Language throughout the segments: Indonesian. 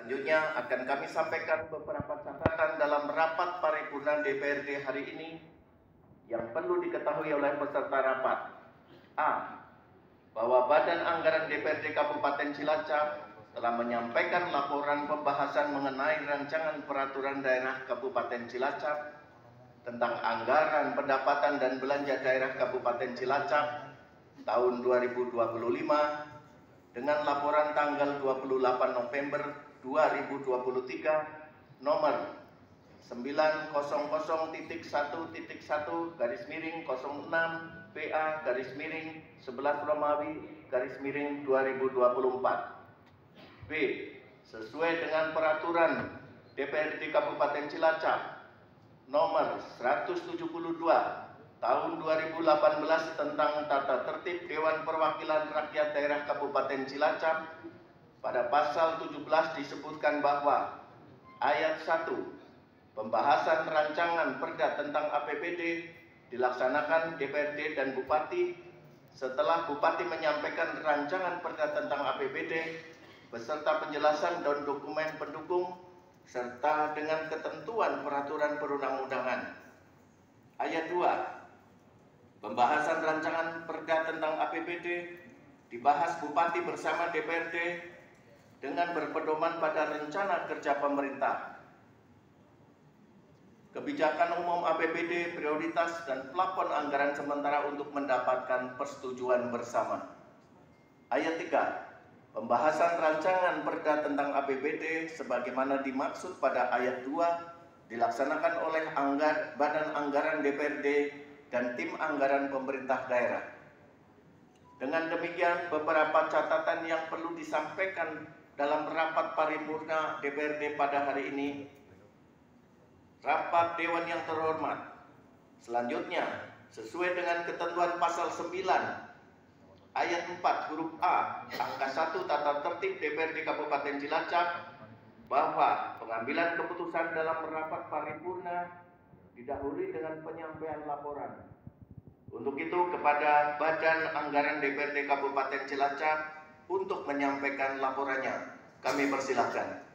Selanjutnya akan kami sampaikan beberapa catatan dalam rapat paripurna DPRD hari ini yang perlu diketahui oleh peserta rapat. A. Bahwa Badan Anggaran DPRD Kabupaten Cilacap telah menyampaikan laporan pembahasan mengenai rancangan peraturan daerah Kabupaten Cilacap tentang anggaran pendapatan dan belanja daerah Kabupaten Cilacap tahun 2025 dengan laporan tanggal 28 November 2023 nomor 900.1.1/06 PA/11 Romawi /2024. B. Sesuai dengan peraturan DPRD Kabupaten Cilacap nomor 172 tahun 2018 tentang tata tertib Dewan Perwakilan Rakyat Daerah Kabupaten Cilacap, pada pasal 17 disebutkan bahwa ayat 1 pembahasan rancangan perda tentang APBD dilaksanakan DPRD dan Bupati setelah Bupati menyampaikan rancangan perda tentang APBD beserta penjelasan dan dokumen pendukung serta dengan ketentuan peraturan perundang-undangan. Ayat 2. Pembahasan rancangan perda tentang APBD dibahas Bupati bersama DPRD dengan berpedoman pada rencana kerja pemerintah, kebijakan umum APBD, prioritas, dan plafon anggaran sementara untuk mendapatkan persetujuan bersama. Ayat 3. Pembahasan rancangan perda tentang APBD sebagaimana dimaksud pada ayat 2 dilaksanakan oleh Badan Anggaran DPRD dan tim anggaran pemerintah daerah. Dengan demikian, beberapa catatan yang perlu disampaikan dalam rapat paripurna DPRD pada hari ini. Rapat Dewan yang terhormat, selanjutnya sesuai dengan ketentuan pasal 9 ayat 4 huruf A angka 1 tata tertib DPRD Kabupaten Cilacap bahwa pengambilan keputusan dalam rapat paripurna didahului dengan penyampaian laporan. Untuk itu kepada Badan Anggaran DPRD Kabupaten Cilacap untuk menyampaikan laporannya, kami persilahkan.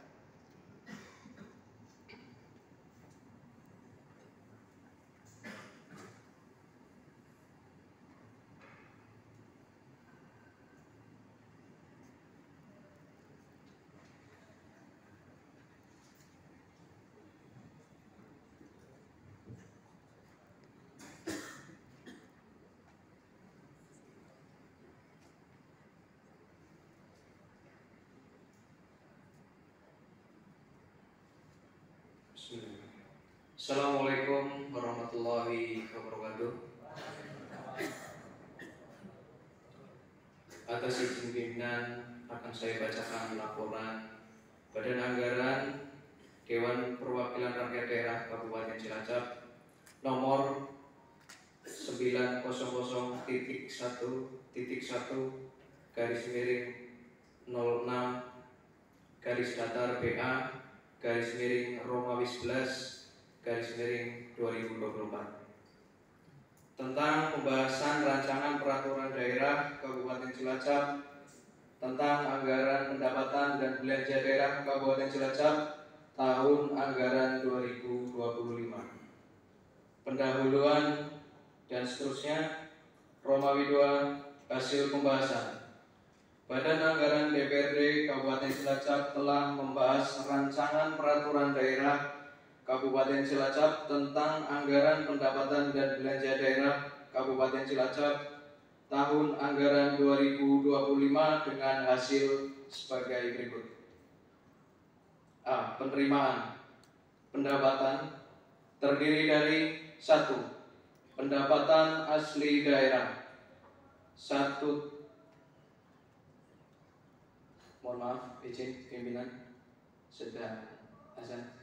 Assalamualaikum warahmatullahi wabarakatuh. Atas izin pimpinan akan saya bacakan laporan Badan Anggaran Dewan Perwakilan Rakyat Daerah Kabupaten Cilacap nomor 900.1.1/BA/Romawi 11/2024 tentang pembahasan rancangan peraturan daerah Kabupaten Cilacap tentang anggaran pendapatan dan belanja daerah Kabupaten Cilacap tahun anggaran 2025. Pendahuluan dan seterusnya. Romawi 2. Hasil pembahasan. Badan Anggaran DPRD Kabupaten Cilacap telah membahas rancangan peraturan daerah Kabupaten Cilacap tentang anggaran pendapatan dan belanja daerah Kabupaten Cilacap tahun anggaran 2025 dengan hasil sebagai berikut. A. Penerimaan pendapatan terdiri dari 1. Pendapatan asli daerah 1. Mohon maaf, izin pimpinan sedang azan.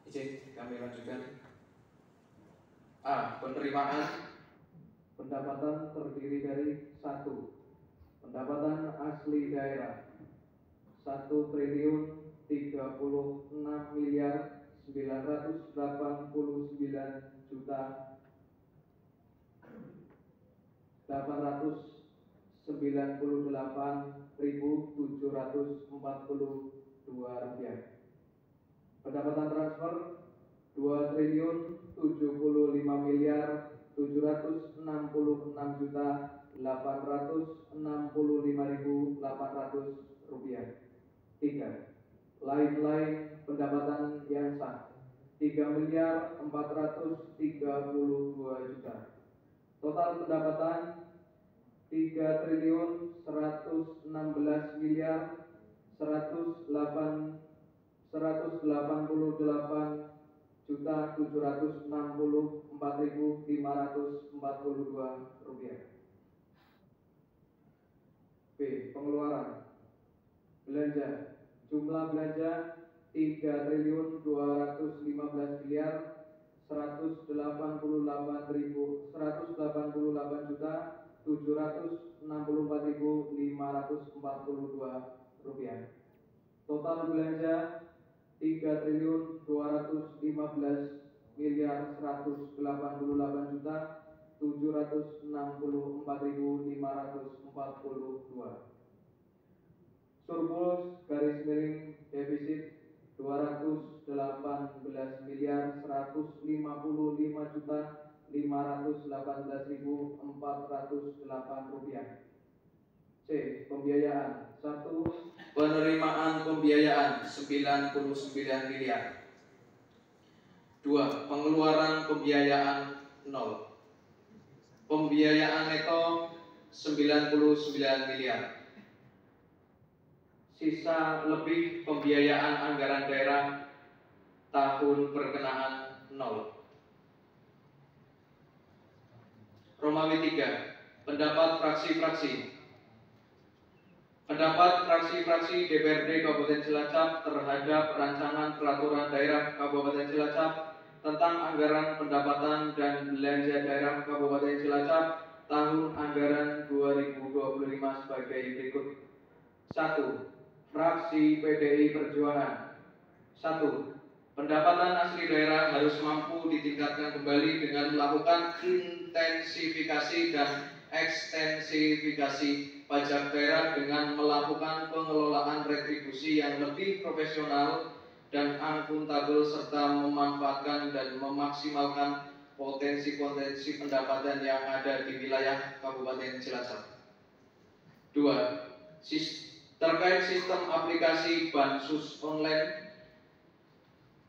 Izin kami lanjutkan. A. Penerimaan pendapatan terdiri dari 1. Pendapatan asli daerah 1.6.999.742 rupiah. Pendapatan transfer 2.075.766.865.800 rupiah. 3. Lain-lain pendapatan yang sah 3.432 juta. Total pendapatan 3.188.764.542 rupiah. B. Pengeluaran. Belanja. Jumlah belanja 3.288.764.542 rupiah. Total belanja 3.215.188.764.542. Surplus garis miring defisit 218.155.518.408 rupiah. C. Pembiayaan. 1. Penerimaan pembiayaan 99 miliar. 2. Pengeluaran pembiayaan 0. Pembiayaan neto 99 miliar. Sisa lebih pembiayaan anggaran daerah tahun berkenaan 0. Romawi 3. Pendapat fraksi-fraksi. Pendapat fraksi-fraksi DPRD Kabupaten Cilacap terhadap rancangan peraturan daerah Kabupaten Cilacap tentang anggaran pendapatan dan belanja daerah Kabupaten Cilacap tahun anggaran 2025 sebagai berikut. 1. Fraksi PDI Perjuangan. 1. Pendapatan asli daerah harus mampu ditingkatkan kembali dengan melakukan intensifikasi dan ekstensifikasi pajak daerah dengan melakukan pengelolaan retribusi yang lebih profesional dan akuntabel serta memanfaatkan dan memaksimalkan potensi-potensi pendapatan yang ada di wilayah Kabupaten Cilacap. 2. Terkait sistem aplikasi Bansus Online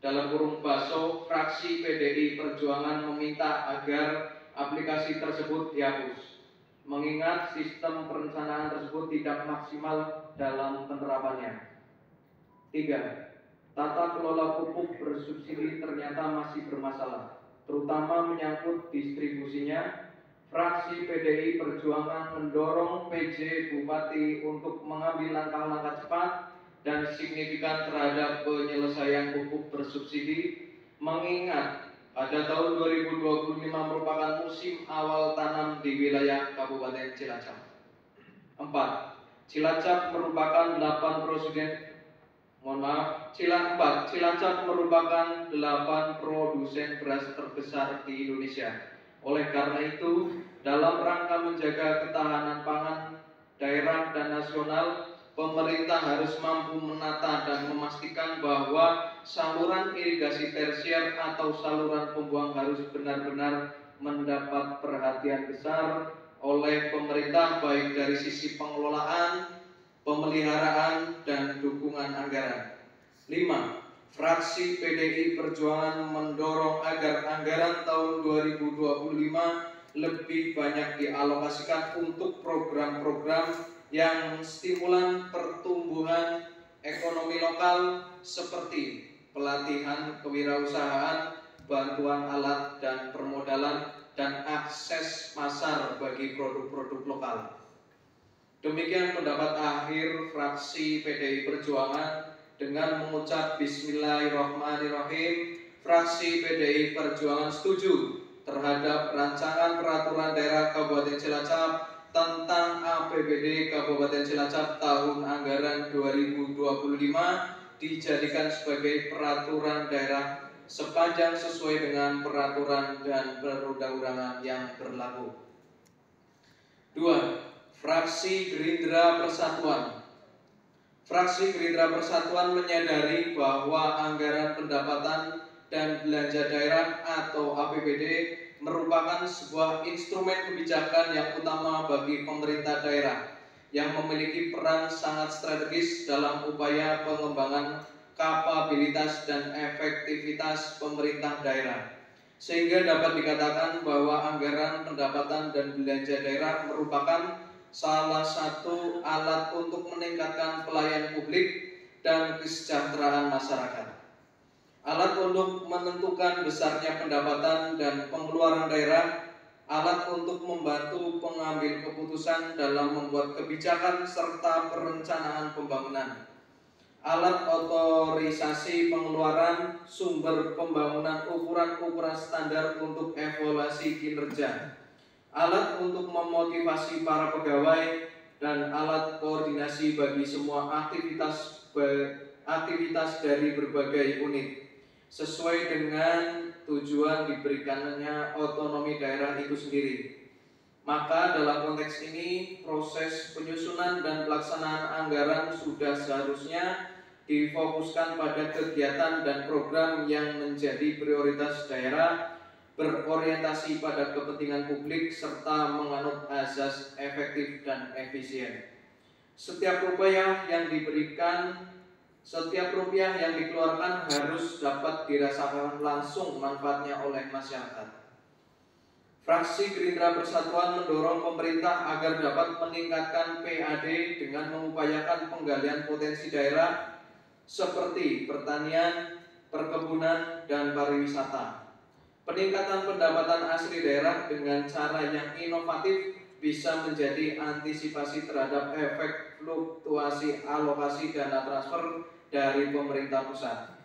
dalam kurung BASO, fraksi PDI Perjuangan meminta agar aplikasi tersebut dihapus, mengingat sistem perencanaan tersebut tidak maksimal dalam penerapannya. 3. Tata kelola pupuk bersubsidi ternyata masih bermasalah, terutama menyangkut distribusinya. Fraksi PDI Perjuangan mendorong PJ Bupati untuk mengambil langkah-langkah cepat dan signifikan terhadap penyelesaian pupuk bersubsidi, mengingat pada tahun 2025 merupakan musim awal tanam di wilayah Kabupaten Cilacap. 4. Cilacap merupakan 8 produsen beras terbesar di Indonesia. Oleh karena itu, dalam rangka menjaga ketahanan pangan daerah dan nasional, pemerintah harus mampu menata dan memastikan bahwa saluran irigasi tersier atau saluran pembuang harus benar-benar mendapat perhatian besar oleh pemerintah, baik dari sisi pengelolaan, pemeliharaan, dan dukungan anggaran. 5. Fraksi PDI Perjuangan mendorong agar anggaran tahun 2025 lebih banyak dialokasikan untuk program-program yang stimulan pertumbuhan ekonomi lokal seperti pelatihan kewirausahaan, bantuan alat dan permodalan, dan akses pasar bagi produk-produk lokal. Demikian pendapat akhir fraksi PDI Perjuangan. Dengan mengucap Bismillahirrahmanirrahim, fraksi PDI Perjuangan setuju terhadap rancangan peraturan daerah Kabupaten Cilacap tentang APBD Kabupaten Cilacap tahun anggaran 2025 dijadikan sebagai peraturan daerah sepanjang sesuai dengan peraturan dan perundang-undangan yang berlaku. 2. Fraksi Gerindra Persatuan. Fraksi Gerindra Persatuan menyadari bahwa anggaran pendapatan dan belanja daerah atau APBD merupakan sebuah instrumen kebijakan yang utama bagi pemerintah daerah yang memiliki peran sangat strategis dalam upaya pengembangan kapabilitas dan efektivitas pemerintah daerah, sehingga dapat dikatakan bahwa anggaran pendapatan dan belanja daerah merupakan salah satu alat untuk meningkatkan pelayanan publik dan kesejahteraan masyarakat. Alat untuk menentukan besarnya pendapatan dan pengeluaran daerah, alat untuk membantu pengambil keputusan dalam membuat kebijakan serta perencanaan pembangunan, alat otorisasi pengeluaran, sumber pembangunan, ukuran-ukuran standar untuk evaluasi kinerja, alat untuk memotivasi para pegawai, dan alat koordinasi bagi semua aktivitas dari berbagai unit, sesuai dengan tujuan diberikannya otonomi daerah itu sendiri. Maka dalam konteks ini, proses penyusunan dan pelaksanaan anggaran sudah seharusnya difokuskan pada kegiatan dan program yang menjadi prioritas daerah, berorientasi pada kepentingan publik, serta menganut azas efektif dan efisien. Setiap rupiah yang dikeluarkan harus dapat dirasakan langsung manfaatnya oleh masyarakat. Fraksi Gerindra Persatuan mendorong pemerintah agar dapat meningkatkan PAD dengan mengupayakan penggalian potensi daerah seperti pertanian, perkebunan, dan pariwisata. Peningkatan pendapatan asli daerah dengan cara yang inovatif bisa menjadi antisipasi terhadap efek fluktuasi alokasi dana transfer dari pemerintah pusat,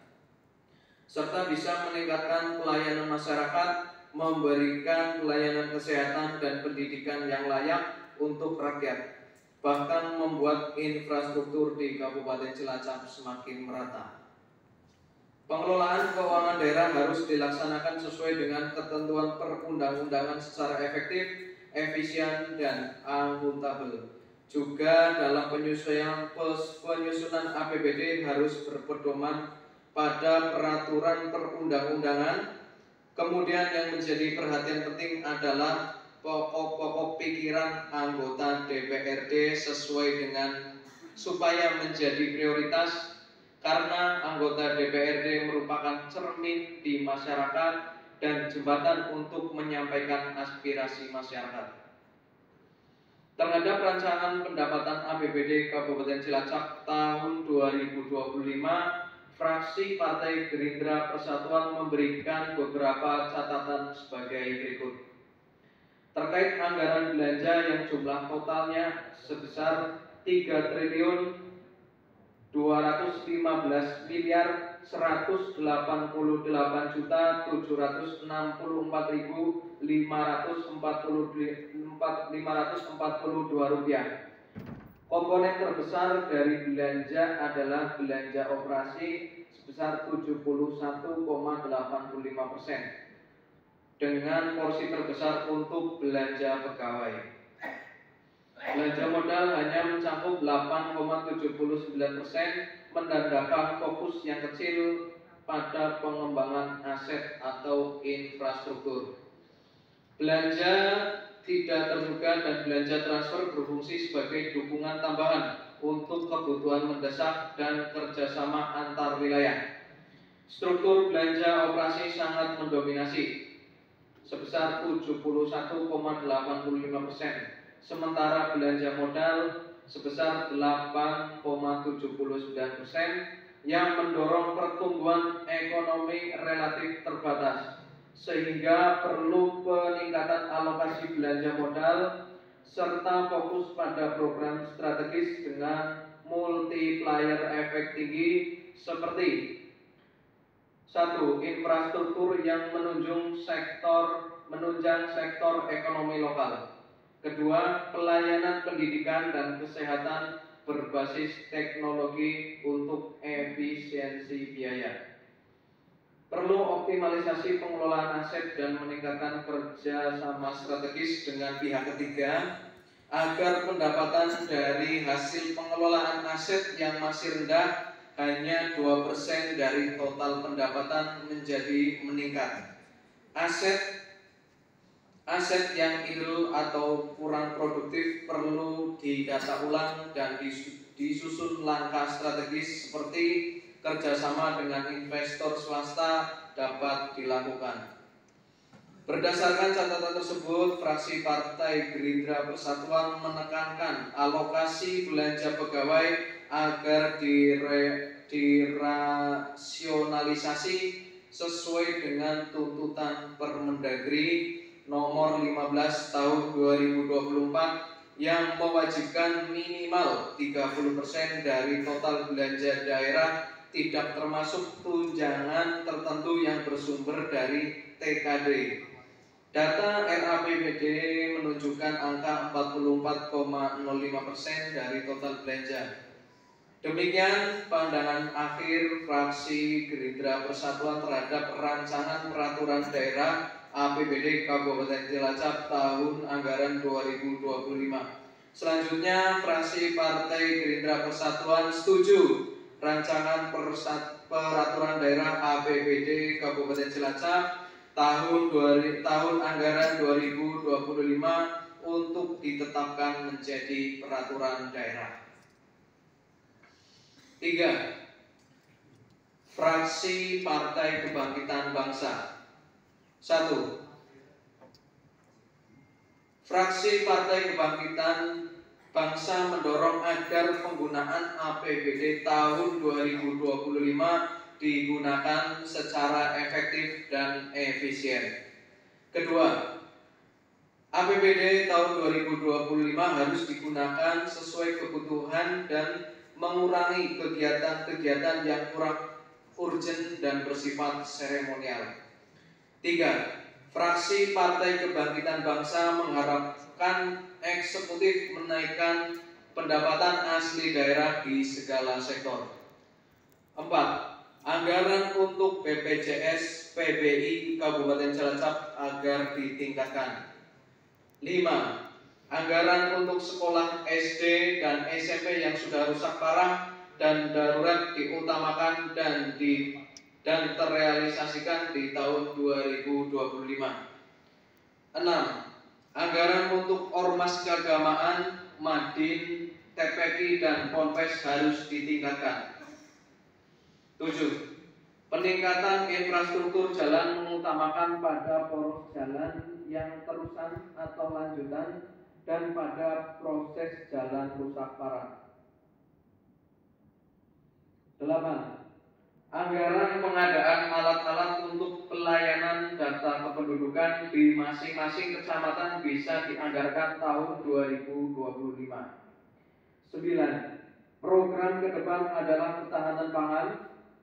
serta bisa meningkatkan pelayanan masyarakat, memberikan pelayanan kesehatan dan pendidikan yang layak untuk rakyat, bahkan membuat infrastruktur di Kabupaten Cilacap semakin merata. Pengelolaan keuangan daerah harus dilaksanakan sesuai dengan ketentuan perundang-undangan secara efektif, efisien, dan akuntabel. Juga dalam penyusunan APBD harus berpedoman pada peraturan perundang-undangan. Kemudian yang menjadi perhatian penting adalah pokok-pokok pikiran anggota DPRD sesuai dengan supaya menjadi prioritas, karena anggota DPRD merupakan cermin di masyarakat dan jembatan untuk menyampaikan aspirasi masyarakat. Terhadap rancangan pendapatan APBD Kabupaten Cilacap tahun 2025, fraksi Partai Gerindra Persatuan memberikan beberapa catatan sebagai berikut. Terkait anggaran belanja yang jumlah totalnya sebesar 3.215.184.542 rupiah. Komponen terbesar dari belanja adalah belanja operasi sebesar 71,85%, dengan porsi terbesar untuk belanja pegawai. Belanja modal hanya mencakup 8,79%, menandakan fokus yang kecil pada pengembangan aset atau infrastruktur. Belanja tidak terduga dan belanja transfer berfungsi sebagai dukungan tambahan untuk kebutuhan mendesak dan kerjasama antar wilayah. Struktur belanja operasi sangat mendominasi sebesar 71,85%, sementara belanja modal sebesar 8,79%, yang mendorong pertumbuhan ekonomi relatif terbatas, sehingga perlu peningkatan alokasi belanja modal serta fokus pada program strategis dengan multiplier efek tinggi seperti 1. Infrastruktur yang menunjang sektor ekonomi lokal. Kedua, pelayanan pendidikan dan kesehatan berbasis teknologi untuk efisiensi biaya. Perlu optimalisasi pengelolaan aset dan meningkatkan kerjasama strategis dengan pihak ketiga agar pendapatan dari hasil pengelolaan aset yang masih rendah hanya 2% dari total pendapatan meningkat. Aset yang idle atau kurang produktif perlu didata ulang dan disusun langkah strategis seperti kerjasama dengan investor swasta dapat dilakukan. Berdasarkan catatan tersebut, fraksi Partai Gerindra Persatuan menekankan alokasi belanja pegawai agar dirasionalisasi sesuai dengan tuntutan Permendagri nomor 15 tahun 2024 yang mewajibkan minimal 30% dari total belanja daerah tidak termasuk tunjangan tertentu yang bersumber dari TKD. Data RAPBD menunjukkan angka 44,05% dari total belanja. Demikian pandangan akhir fraksi Gerindra Persatuan terhadap rancangan peraturan daerah APBD Kabupaten Cilacap tahun anggaran 2025. Selanjutnya, fraksi Partai Gerindra Persatuan setuju rancangan peraturan daerah APBD Kabupaten Cilacap tahun anggaran 2025 untuk ditetapkan menjadi peraturan daerah. 3. Fraksi Partai Kebangkitan Bangsa. 1. Fraksi Partai Kebangkitan Bangsa mendorong agar penggunaan APBD tahun 2025 digunakan secara efektif dan efisien. Kedua, APBD tahun 2025 harus digunakan sesuai kebutuhan dan mengurangi kegiatan-kegiatan yang kurang urgent dan bersifat seremonial. 3. Fraksi Partai Kebangkitan Bangsa mengharapkan eksekutif menaikkan pendapatan asli daerah di segala sektor. 4. Anggaran untuk BPJS PBI Kabupaten Cilacap agar ditingkatkan. 5. Anggaran untuk sekolah SD dan SMP yang sudah rusak parah dan darurat diutamakan dan terrealisasikan di tahun 2025. 6. Anggaran untuk ormas keagamaan, Madin, TPQ dan Ponpes harus ditingkatkan. 7. Peningkatan infrastruktur jalan mengutamakan pada poros jalan yang terusan atau lanjutan dan pada proses jalan rusak parah. 8. Anggaran pengadaan alat-alat untuk pelayanan data kependudukan di masing-masing kecamatan bisa dianggarkan tahun 2025. 9. Program ke depan adalah ketahanan pangan,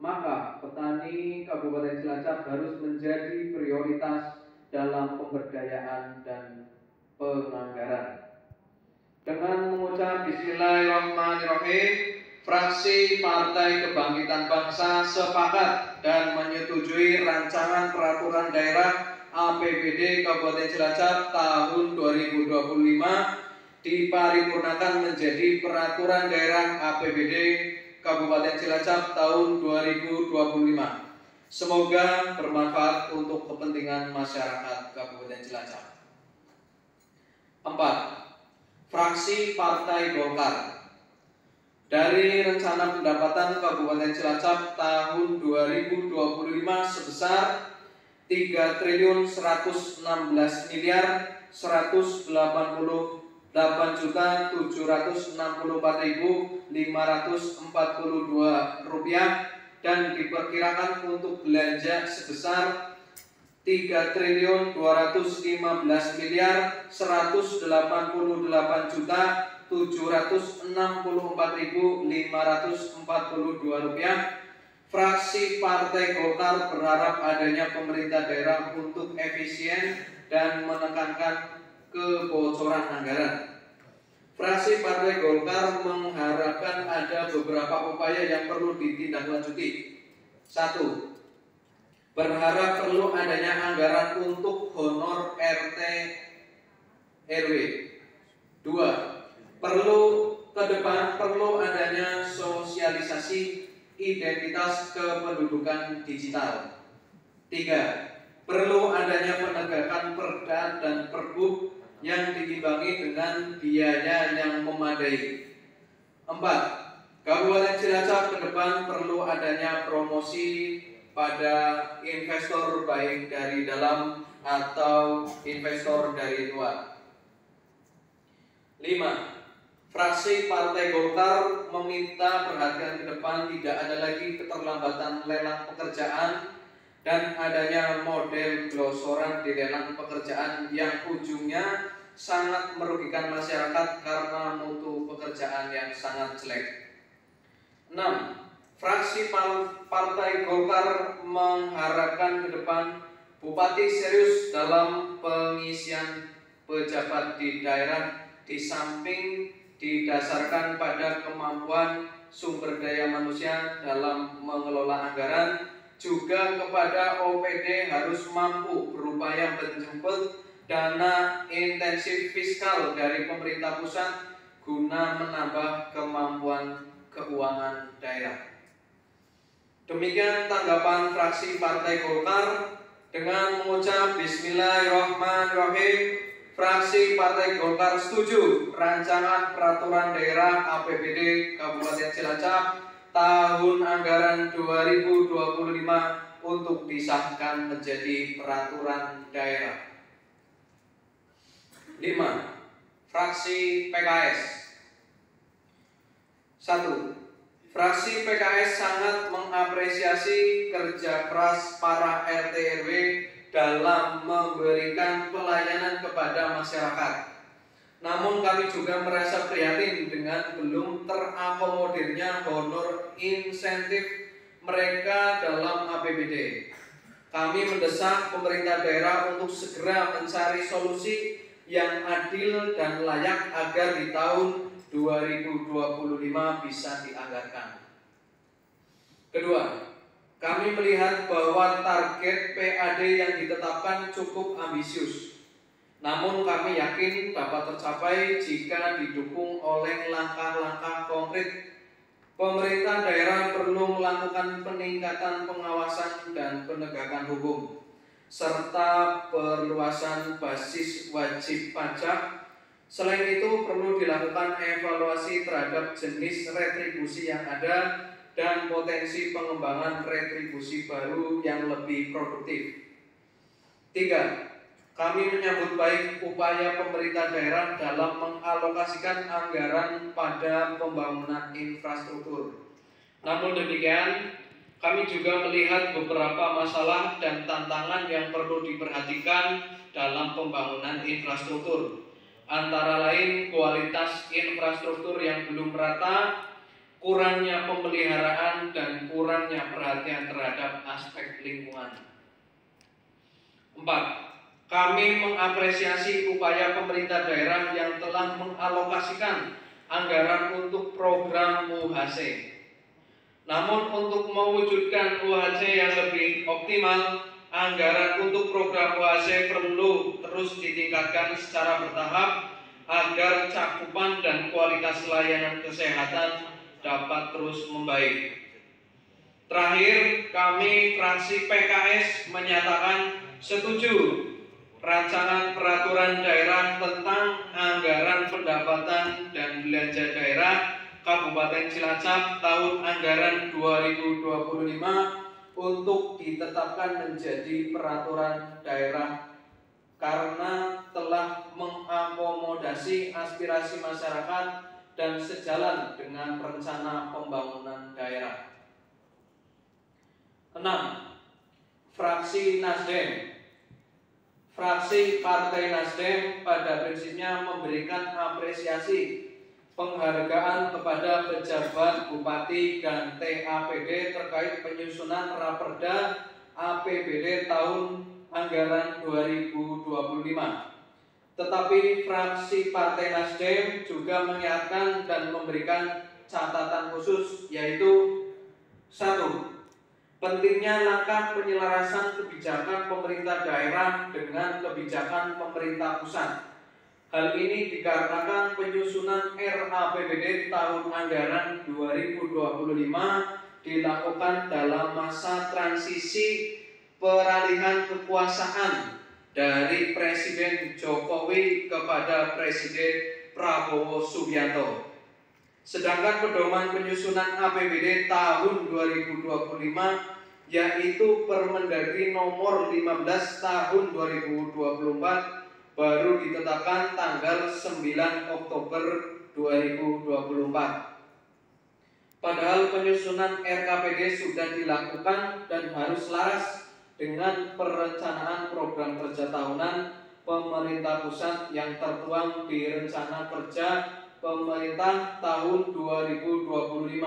maka petani Kabupaten Cilacap harus menjadi prioritas dalam pemberdayaan dan penganggaran. Dengan mengucap Bismillahirrahmanirrahim, fraksi Partai Kebangkitan Bangsa sepakat dan menyetujui rancangan peraturan daerah APBD Kabupaten Cilacap tahun 2025 diparipurnakan menjadi peraturan daerah APBD Kabupaten Cilacap tahun 2025. Semoga bermanfaat untuk kepentingan masyarakat Kabupaten Cilacap. 4. Fraksi Partai Golkar. Dari rencana pendapatan Kabupaten Cilacap tahun 2025 sebesar 3.168.764.542 rupiah dan diperkirakan untuk belanja sebesar 3.215.188.764.542 rupiah. Fraksi Partai Golkar berharap adanya pemerintah daerah untuk efisien dan menekankan kebocoran anggaran. Fraksi Partai Golkar mengharapkan ada beberapa upaya yang perlu ditindaklanjuti. 1. Berharap perlu adanya anggaran untuk honor RT RW. 2. Ke depan perlu adanya sosialisasi identitas kependudukan digital. 3. Perlu adanya penegakan perda dan perbuk yang diimbangi dengan biaya yang memadai. 4. Kabupaten Cilacap ke depan perlu adanya promosi pada investor baik dari dalam atau investor dari luar. 5. Fraksi Partai Golkar meminta perhatian ke depan tidak ada lagi keterlambatan lelang pekerjaan dan adanya model gelosoran di lelang pekerjaan yang ujungnya sangat merugikan masyarakat karena mutu pekerjaan yang sangat jelek. 6. Fraksi Partai Golkar mengharapkan ke depan Bupati serius dalam pengisian pejabat di daerah, di samping didasarkan pada kemampuan sumber daya manusia dalam mengelola anggaran, juga kepada OPD harus mampu berupaya menjemput dana intensif fiskal dari pemerintah pusat guna menambah kemampuan keuangan daerah. Demikian tanggapan fraksi Partai Golkar. Dengan mengucap Bismillahirrahmanirrahim, fraksi Partai Golkar setuju rancangan peraturan daerah APBD Kabupaten Cilacap tahun anggaran 2025 untuk disahkan menjadi peraturan daerah. 5. Fraksi PKS. 1. Fraksi PKS sangat mengapresiasi kerja keras para RT RW dalam memberikan pelayanan kepada masyarakat. Namun kami juga merasa prihatin dengan belum terakomodirnya honor insentif mereka dalam APBD. Kami mendesak pemerintah daerah untuk segera mencari solusi yang adil dan layak agar di tahun 2025 bisa dianggarkan. Kedua, kami melihat bahwa target PAD yang ditetapkan cukup ambisius. Namun kami yakin dapat tercapai jika didukung oleh langkah-langkah konkret. Pemerintah daerah perlu melakukan peningkatan pengawasan dan penegakan hukum, serta perluasan basis wajib pajak. Selain itu perlu dilakukan evaluasi terhadap jenis retribusi yang ada dan potensi pengembangan retribusi baru yang lebih produktif. 3. Kami menyambut baik upaya pemerintah daerah dalam mengalokasikan anggaran pada pembangunan infrastruktur. Namun demikian, kami juga melihat beberapa masalah dan tantangan yang perlu diperhatikan dalam pembangunan infrastruktur. Antara lain kualitas infrastruktur yang belum merata, kurangnya pemeliharaan, dan kurangnya perhatian terhadap aspek lingkungan. 4. Kami mengapresiasi upaya pemerintah daerah yang telah mengalokasikan anggaran untuk program UHC. Namun untuk mewujudkan UHC yang lebih optimal, anggaran untuk program UHC perlu terus ditingkatkan secara bertahap agar cakupan dan kualitas layanan kesehatan dapat terus membaik. Terakhir, kami fraksi PKS menyatakan setuju rancangan peraturan daerah tentang anggaran pendapatan dan belanja daerah Kabupaten Cilacap tahun anggaran 2025 untuk ditetapkan menjadi peraturan daerah karena telah mengakomodasi aspirasi masyarakat dan sejalan dengan rencana pembangunan daerah. 6. Fraksi Nasdem. Fraksi Partai Nasdem pada prinsipnya memberikan apresiasi penghargaan kepada pejabat Bupati dan TAPD terkait penyusunan Raperda APBD tahun anggaran 2025. Tetapi fraksi Partai Nasdem juga mengingatkan dan memberikan catatan khusus, yaitu 1. Pentingnya langkah penyelarasan kebijakan pemerintah daerah dengan kebijakan pemerintah pusat. Hal ini dikarenakan penyusunan RAPBD tahun anggaran 2025 dilakukan dalam masa transisi peralihan kekuasaan dari Presiden Jokowi kepada Presiden Prabowo Subianto. Sedangkan pedoman penyusunan APBD tahun 2025 yaitu Permendagri nomor 15 tahun 2024 baru ditetapkan tanggal 9 Oktober 2024. Padahal penyusunan RKPD sudah dilakukan dan harus selaras dengan perencanaan program kerja tahunan pemerintah pusat yang tertuang di Rencana Kerja Pemerintah tahun 2025,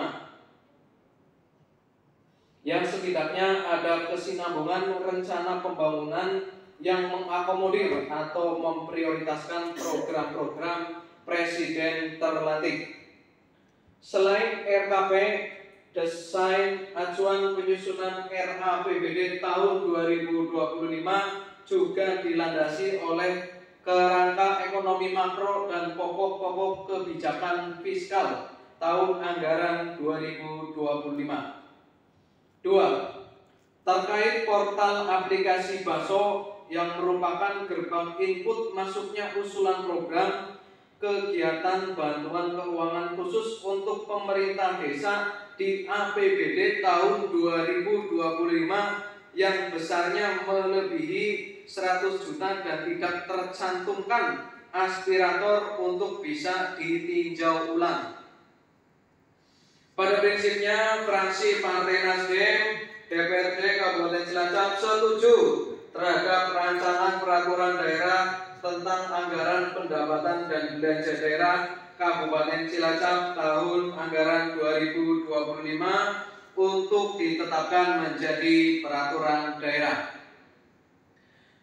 yang setidaknya ada kesinambungan rencana pembangunan yang mengakomodir atau memprioritaskan program-program Presiden terlantik. Selain RKP, desain acuan penyusunan RAPBD tahun 2025 juga dilandasi oleh kerangka ekonomi makro dan pokok-pokok kebijakan fiskal tahun anggaran 2025. 2. Terkait portal aplikasi BASO yang merupakan gerbang input masuknya usulan program kegiatan bantuan keuangan khusus untuk pemerintah desa di APBD tahun 2025 yang besarnya melebihi 100 juta dan tidak tercantumkan aspirator untuk bisa ditinjau ulang. Pada prinsipnya, fraksi Partai Nasdem DPRD Kabupaten Cilacap setuju terhadap rancangan peraturan daerah tentang anggaran pendapatan dan belanja daerah Kabupaten Cilacap tahun anggaran 2025 untuk ditetapkan menjadi peraturan daerah.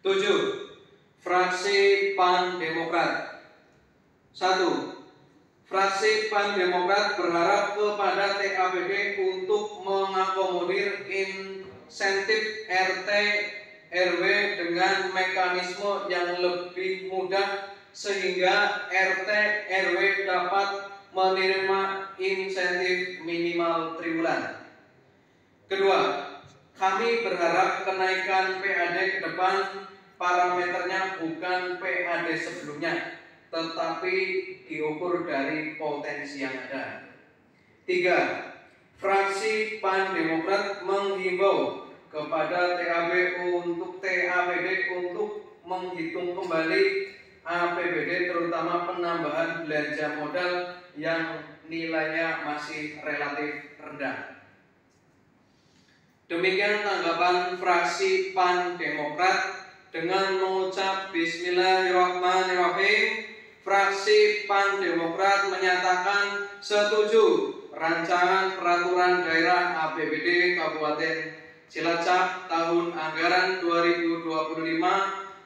7. Fraksi PAN Demokrat. 1. Fraksi PAN Demokrat berharap kepada TAPD untuk mengakomodir insentif RT RW dengan mekanisme yang lebih mudah sehingga RT RW dapat menerima insentif minimal triwulan. Kedua, kami berharap kenaikan PAD ke depan parameternya bukan PAD sebelumnya, tetapi diukur dari potensi yang ada. 3. Fraksi PAN Demokrat menghimbau kepada TAPD untuk menghitung kembali APBD terutama penambahan belanja modal yang nilainya masih relatif rendah. Demikian tanggapan fraksi PAN Demokrat. Dengan mengucap Bismillahirrahmanirrahim, fraksi PAN Demokrat menyatakan setuju rancangan peraturan daerah APBD Kabupaten Cilacap tahun anggaran 2025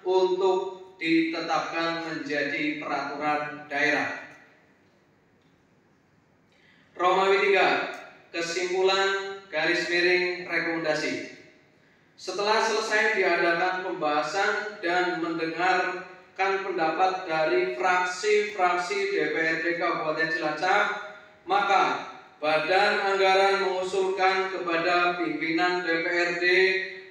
untuk ditetapkan menjadi peraturan daerah. Romawi 3. Kesimpulan garis miring rekomendasi. Setelah selesai diadakan pembahasan dan mendengarkan pendapat dari fraksi-fraksi DPRD Kabupaten Cilacap, maka Badan Anggaran mengusulkan kepada pimpinan DPRD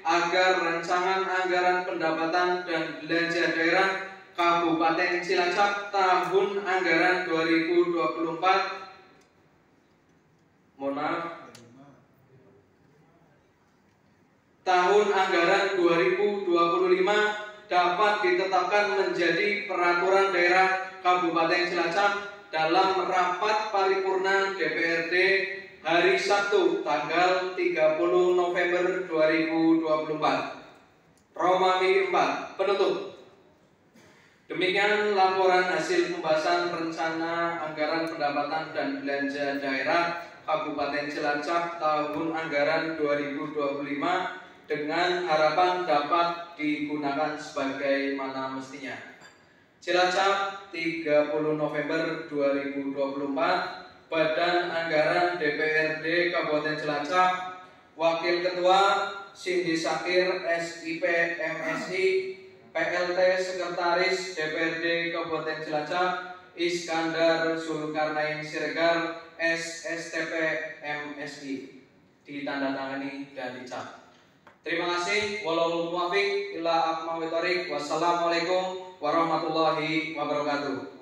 agar rancangan anggaran pendapatan dan belanja daerah Kabupaten Cilacap tahun anggaran 2024 tahun anggaran 2025 dapat ditetapkan menjadi peraturan daerah Kabupaten Cilacap dalam rapat paripurna DPRD hari Sabtu tanggal 30 November 2024. Romawi 4. Penutup. Demikian laporan hasil pembahasan rencana anggaran pendapatan dan belanja daerah Kabupaten Cilacap tahun anggaran 2025 dengan harapan dapat digunakan sebagaimana mestinya. Cilacap, 30 November 2024, Badan Anggaran DPRD Kabupaten Cilacap, Wakil Ketua Cindy Sakir, SIP MSI, PLT Sekretaris DPRD Kabupaten Cilacap, Iskandar Zulkarnain Siregar, SSTP MSI, ditandatangani dan dicap. Terima kasih. Wallahul muwaffiq ila aqwamit thoriq. Wassalamualaikum warahmatullahi wabarakatuh.